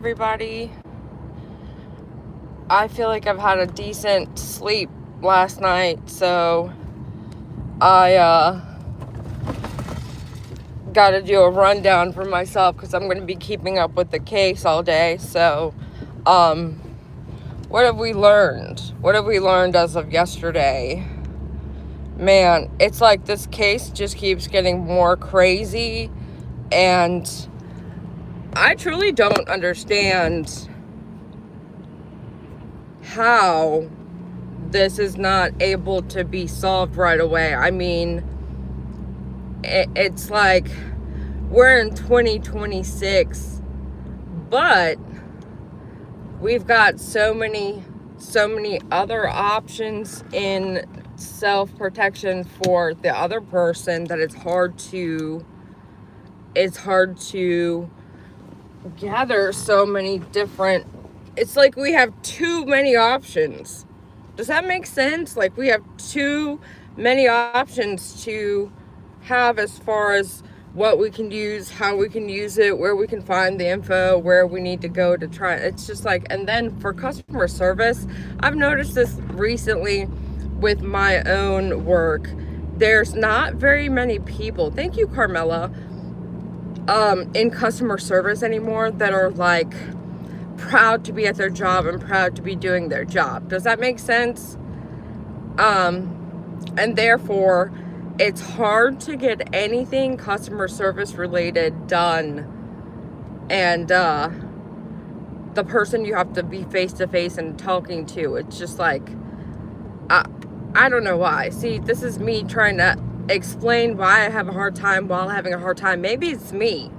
Everybody. I feel like I've had a decent sleep last night, so I got to do a rundown for myself because I'm going to be keeping up with the case all day. So, what have we learned? What have we learned as of yesterday? Man, it's like this case just keeps getting more crazy, and I truly don't understand how this is not able to be solved right away. I mean, it's like we're in 2026, but we've got so many other options in self-protection for the other person that it's hard to gather so many different. It's like we have too many options. Does that make sense? Like we have too many options to have as far as what we can use, how we can use it, where we can find the info, where we need to go to try. It's just like, and then for customer service, I've noticed this recently with my own work. There's not very many people, thank you, Carmela, in customer service anymore that are like proud to be at their job and proud to be doing their job. Does that make sense? And therefore, it's hard to get anything customer service related done. And the person you have to be face to face and talking to, it's just like, I don't know why. See, this is me trying to explain why I have a hard time while having a hard time. Maybe it's me.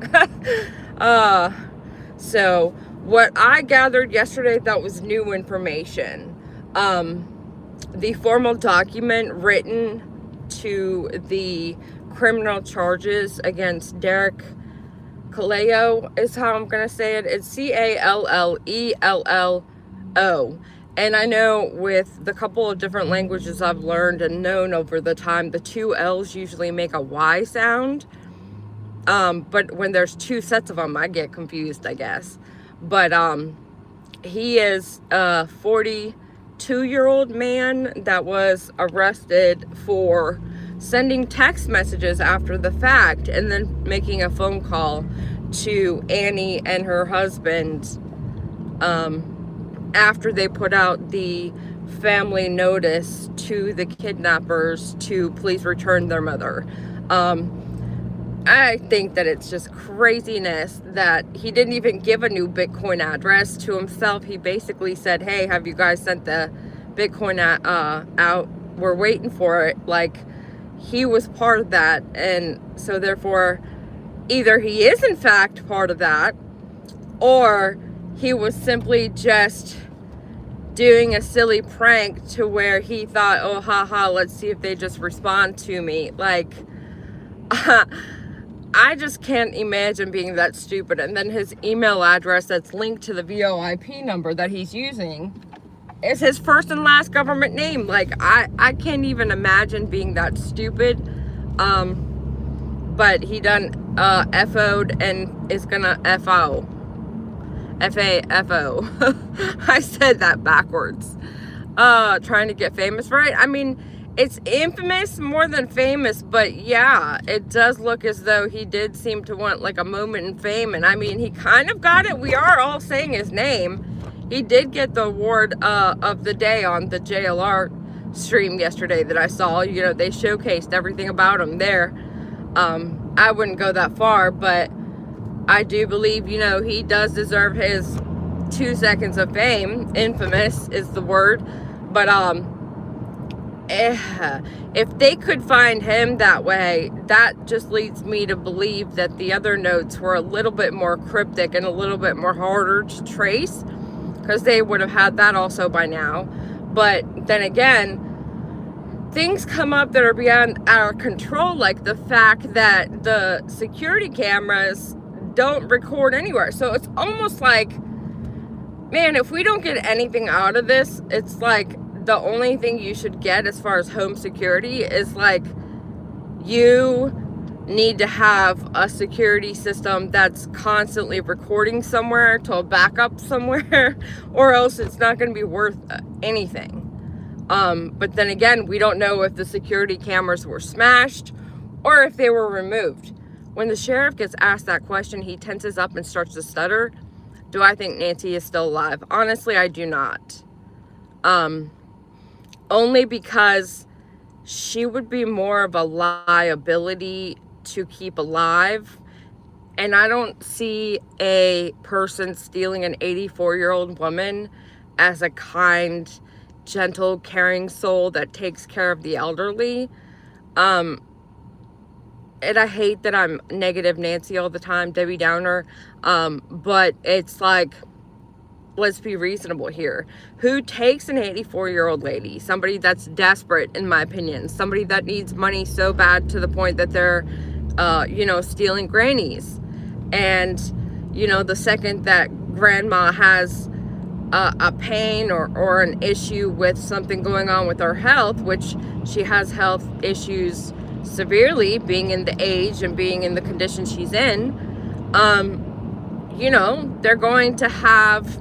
So what I gathered yesterday that was new information. The formal document written to the criminal charges against Derek Calello is how I'm going to say it. It's Callello. And I know with the couple of different languages I've learned and known over the time, the two L's usually make a Y sound. But when there's two sets of them, I get confused, I guess. But he is a 42-year-old man that was arrested for sending text messages after the fact and then making a phone call to Annie and her husband after they put out the family notice to the kidnappers to please return their mother. I think that it's just craziness that he didn't even give a new Bitcoin address to himself. He basically said, hey, have you guys sent the Bitcoin out? We're waiting for it. Like, he was part of that. And so therefore, either he is in fact part of that, or he was simply just doing a silly prank to where he thought, oh, haha, let's see if they just respond to me. Like, I just can't imagine being that stupid. And then his email address that's linked to the VoIP number that he's using is his first and last government name. Like, I can't even imagine being that stupid. But he done FO'd and is gonna FO. FAFO. I said that backwards. Trying to get famous, right? I mean, it's infamous more than famous, but yeah, it does look as though he did seem to want like a moment in fame. And I mean, he kind of got it. We are all saying his name. He did get the award of the day on the JLR stream yesterday that I saw. You know, they showcased everything about him there. I wouldn't go that far, but I do believe, you know, he does deserve his 2 seconds of fame. Infamous is the word. But if they could find him that way, that just leads me to believe that the other notes were a little bit more cryptic and a little bit more harder to trace, because they would have had that also by now. But then again, things come up that are beyond our control, like the fact that the security cameras don't record anywhere. So it's almost like, man, if we don't get anything out of this, it's like the only thing you should get as far as home security is like you need to have a security system that's constantly recording somewhere to back up somewhere, or else it's not going to be worth anything. But then again, we don't know if the security cameras were smashed or if they were removed. When the sheriff gets asked that question, he tenses up and starts to stutter. Do I think Nancy is still alive? Honestly, I do not. Only because she would be more of a liability to keep alive. And I don't see a person stealing an 84-year-old woman as a kind, gentle, caring soul that takes care of the elderly. And I hate that I'm negative Nancy all the time, Debbie Downer. But it's like, let's be reasonable here. Who takes an 84-year-old lady? Somebody that's desperate, in my opinion. Somebody that needs money so bad to the point that they're, stealing grannies. And, the second that grandma has a pain or an issue with something going on with her health, which she has health issues severely, being in the age and being in the condition she's in, they're going to have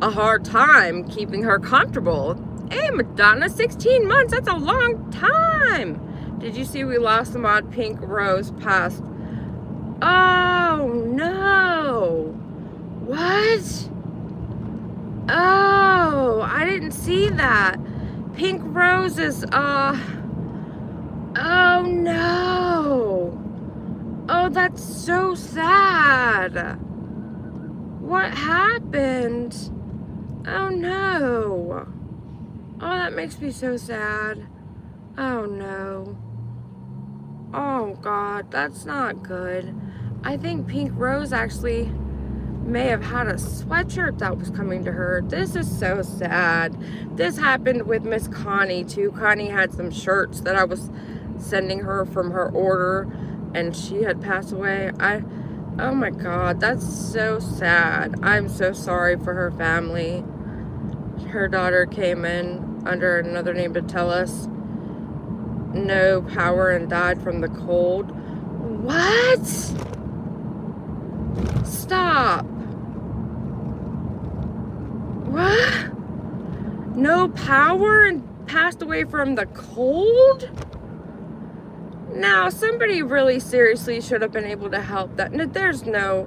a hard time keeping her comfortable. Hey, Madonna, 16 months, that's a long time. Did you see we lost the mod Pink Rose passed? Oh, no. What? Oh, I didn't see that. Pink Rose is, oh, no. Oh, that's so sad. What happened? Oh, no. Oh, that makes me so sad. Oh, no. Oh, God, that's not good. I think Pink Rose actually may have had a sweatshirt that was coming to her. This is so sad. This happened with Miss Connie, too. Connie had some shirts that I was sending her from her order, and she had passed away. Oh, my God, that's so sad. I'm so sorry for her family. Her daughter came in under another name to tell us no power and died from the cold. What? Stop. What? No power and passed away from the cold? Now, somebody really seriously should have been able to help that. There's no...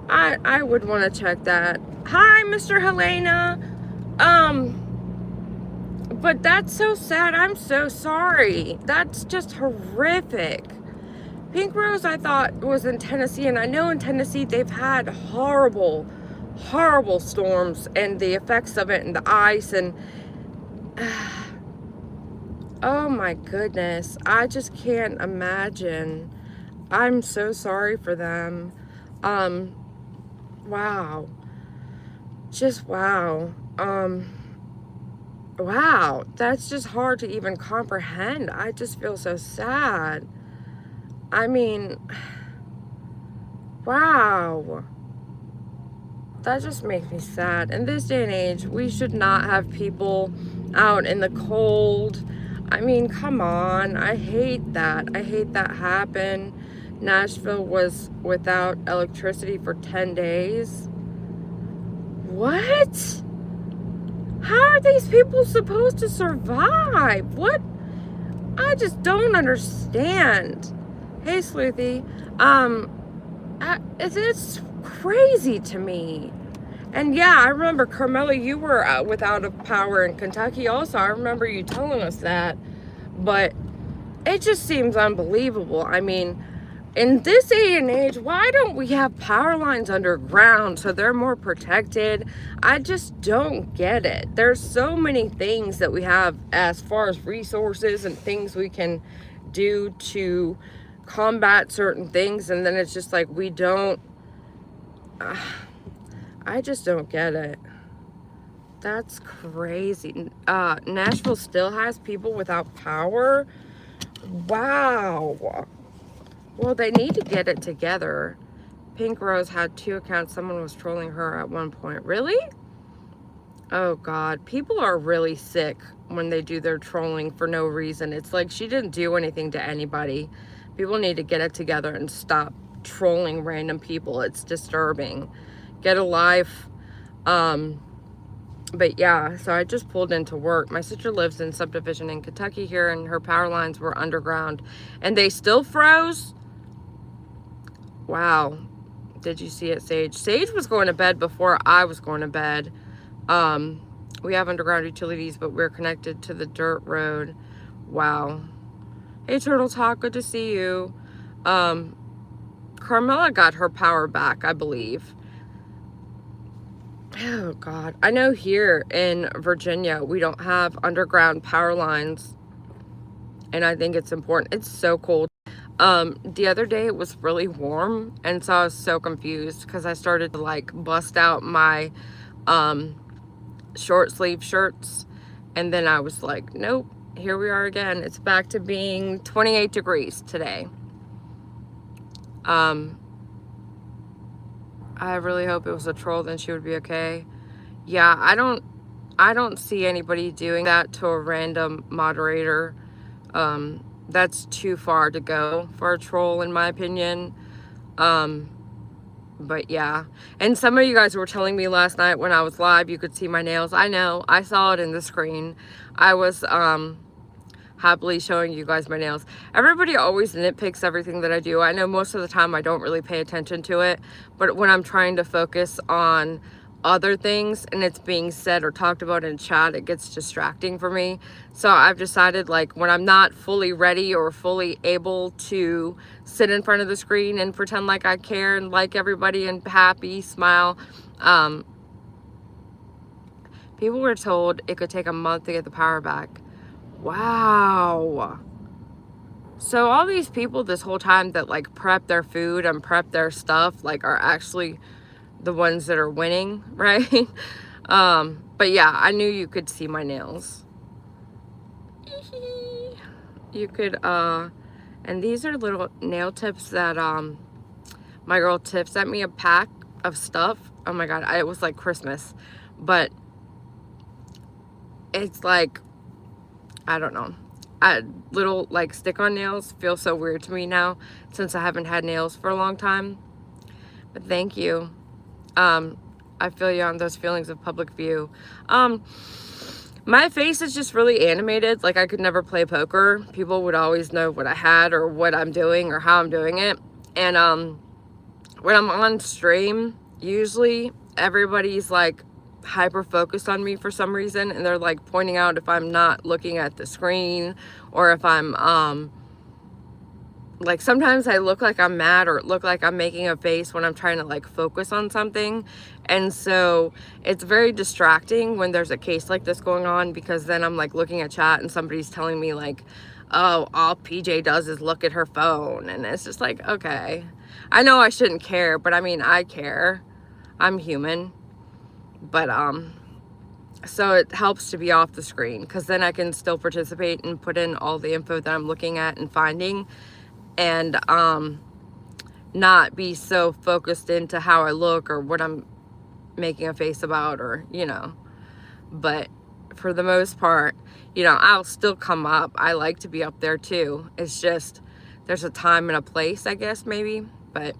I would want to check that. Hi, Mr. Helena. But that's so sad. I'm so sorry. That's just horrific. Pink Rose, I thought, was in Tennessee, and I know in Tennessee they've had horrible, horrible storms and the effects of it and the ice and oh my goodness, I just can't imagine. I'm so sorry for them. Wow. Just wow. Wow, that's just hard to even comprehend. I just feel so sad. I mean, wow. That just makes me sad. In this day and age, we should not have people out in the cold. I mean, come on. I hate that. I hate that happened. Nashville was without electricity for 10 days. What? How are these people supposed to survive? What? I just don't understand. Hey, Sleuthy. It's crazy to me. And yeah, I remember, Carmela, you were without a power in Kentucky also. I remember you telling us that. But it just seems unbelievable. I mean, in this day and age, why don't we have power lines underground so they're more protected? I just don't get it. There's so many things that we have as far as resources and things we can do to combat certain things, and then it's just like we don't... I just don't get it. That's crazy. Nashville still has people without power? Wow. Well, they need to get it together. Pink Rose had 2 accounts. Someone was trolling her at one point. Really? Oh, God. People are really sick when they do their trolling for no reason. It's like she didn't do anything to anybody. People need to get it together and stop trolling random people. It's disturbing. Get a life. But yeah, so I just pulled into work. My sister lives in subdivision in Kentucky here, and her power lines were underground, and they still froze. Wow. Did you see it, Sage? Sage was going to bed before I was going to bed. We have underground utilities, but we're connected to the dirt road. Wow. Hey, Turtle Talk, good to see you. Carmela got her power back, I believe. Oh, God. I know here in Virginia, we don't have underground power lines, and I think it's important. It's so cold. The other day it was really warm, and so I was so confused because I started to like bust out my short sleeve shirts, and then I was like, nope, here we are again. It's back to being 28 degrees today. I really hope it was a troll, then she would be okay. Yeah, I don't see anybody doing that to a random moderator. That's too far to go for a troll, in my opinion. But yeah. And some of you guys were telling me last night when I was live, you could see my nails. I know. I saw it in the screen. I was, happily showing you guys my nails. Everybody always nitpicks everything that I do. I know most of the time I don't really pay attention to it, but when I'm trying to focus on other things and it's being said or talked about in chat, it gets distracting for me. So I've decided, like, when I'm not fully ready or fully able to sit in front of the screen and pretend like I care and like everybody and happy, smile, people were told it could take a month to get the power back. Wow. So all these people this whole time that like prep their food and prep their stuff, like, are actually the ones that are winning, right? But yeah, I knew you could see my nails. You could, and these are little nail tips that, my girl Tiff sent me a pack of stuff. Oh my God, it was like Christmas, but it's like, I don't know. Little like stick-on nails feel so weird to me now since I haven't had nails for a long time. But thank you. I feel you on those feelings of public view. My face is just really animated. Like, I could never play poker. People would always know what I had or what I'm doing or how I'm doing it. And when I'm on stream, usually everybody's like hyper focused on me for some reason, and they're like pointing out if I'm not looking at the screen, or if I'm like, sometimes I look like I'm mad or look like I'm making a face when I'm trying to like focus on something. And so it's very distracting when there's a case like this going on, because then I'm like looking at chat and somebody's telling me like, oh, all PJ does is look at her phone, and it's just like, okay, I know I shouldn't care, but I mean, I care. I'm human. But so it helps to be off the screen, because then I can still participate and put in all the info that I'm looking at and finding, and not be so focused into how I look or what I'm making a face about, or, you know. But for the most part, you know, I'll still come up. I like to be up there too. It's just there's a time and a place, I guess, maybe. But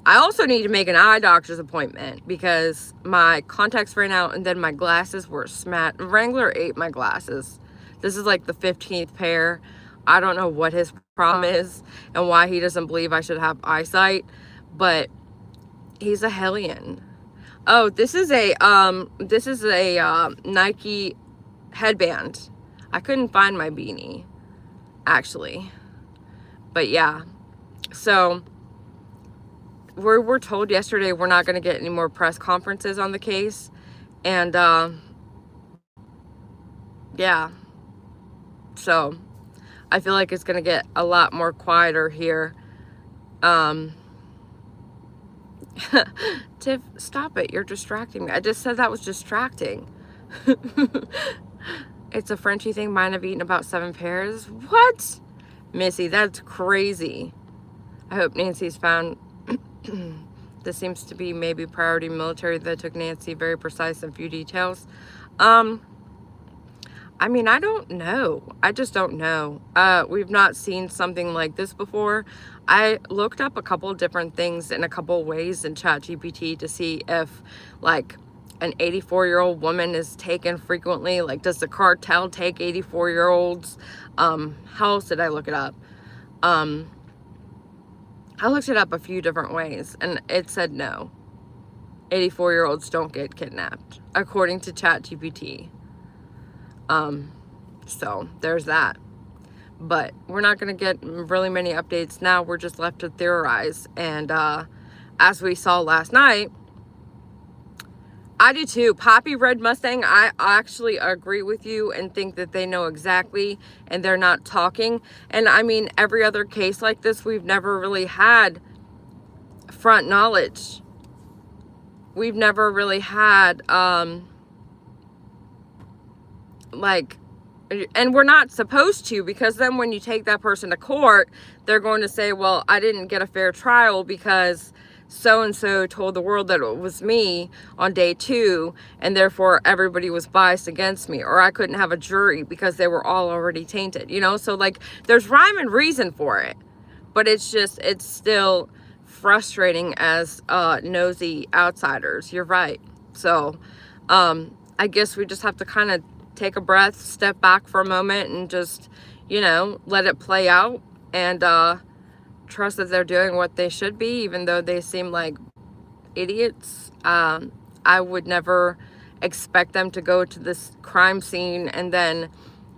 I also need to make an eye doctor's appointment because my contacts ran out, and then my glasses were smashed. Wrangler ate my glasses. This is like the 15th pair. I don't know what his problem is and why he doesn't believe I should have eyesight, but he's a hellion. Oh, this is a Nike headband. I couldn't find my beanie, actually. But yeah, so we're told yesterday we're not going to get any more press conferences on the case, and yeah, so I feel like it's going to get a lot more quieter here. Tiff, stop it, you're distracting me. I just said that was distracting. It's a Frenchie thing. Mine have eaten about 7 pairs. What? Missy, that's crazy. I hope Nancy's found. This seems to be maybe priority military that took Nancy. Very precise and few details. I mean, I don't know. I just don't know. We've not seen something like this before. I looked up a couple of different things in a couple of ways in ChatGPT to see if, like, an 84-year-old woman is taken frequently. Like, does the cartel take 84-year-olds? How else did I look it up? Um, I looked it up a few different ways, and it said no. 84-year-olds don't get kidnapped, according to ChatGPT. So there's that. But we're not going to get really many updates now. We're just left to theorize. And as we saw last night, I do too. Poppy Red Mustang, I actually agree with you and think that they know exactly and they're not talking. And I mean, every other case like this, we've never really had front knowledge. We've never really had, like, and we're not supposed to, because then when you take that person to court, they're going to say, well, I didn't get a fair trial because so-and-so told the world that it was me on day 2, and therefore everybody was biased against me, or I couldn't have a jury because they were all already tainted, you know? So, like, there's rhyme and reason for it, but it's just, it's still frustrating as nosy outsiders. You're right. So, I guess we just have to kind of take a breath, step back for a moment, and just, you know, let it play out, and trust that they're doing what they should be, even though they seem like idiots. I would never expect them to go to this crime scene and then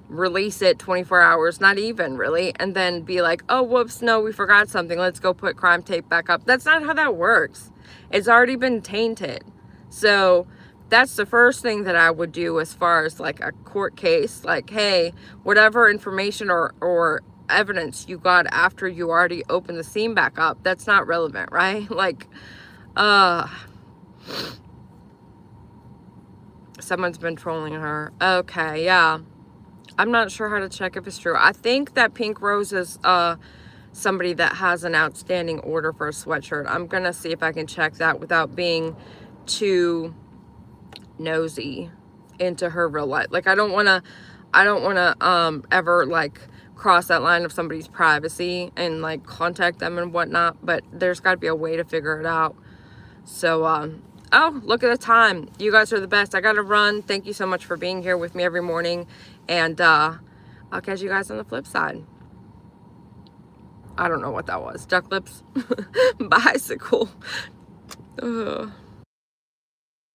release it 24 hours, not even really, and then be like, oh, whoops, no, we forgot something. Let's go put crime tape back up. That's not how that works. It's already been tainted. So that's the first thing that I would do as far as like a court case. Like, hey, whatever information or evidence you got after you already opened the scene back up, that's not relevant, right? Like, someone's been trolling her. Okay, yeah. I'm not sure how to check if it's true. I think that Pink Rose is somebody that has an outstanding order for a sweatshirt. I'm gonna see if I can check that without being too nosy into her real life. Like, I don't wanna ever like cross that line of somebody's privacy and like contact them and whatnot, but there's got to be a way to figure it out. So oh, look at the time. You guys are the best. I gotta run. Thank you so much for being here with me every morning, and I'll catch you guys on the flip side. I don't know what that was. Duck lips. Bicycle. Ugh.